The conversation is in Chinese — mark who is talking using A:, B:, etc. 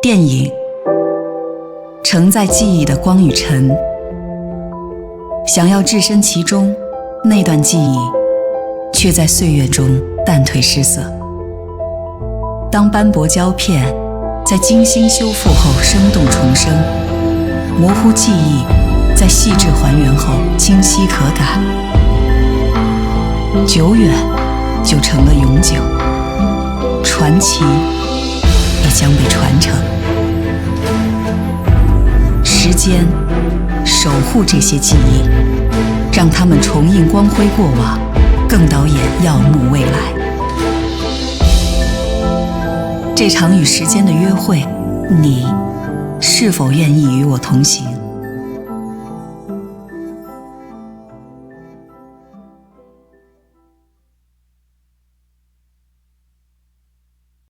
A: 电影承载记忆的光与尘，想要置身其中，那段记忆却在岁月中淡褪失色。当斑驳胶片在精心修复后生动重生，模糊记忆在细致还原后清晰可感，久远就成了永久，传奇也将被传承。时间守护这些记忆，让它们重映光辉过往，更导演耀目未来。这场与时间的约会，你是否愿意与我同行？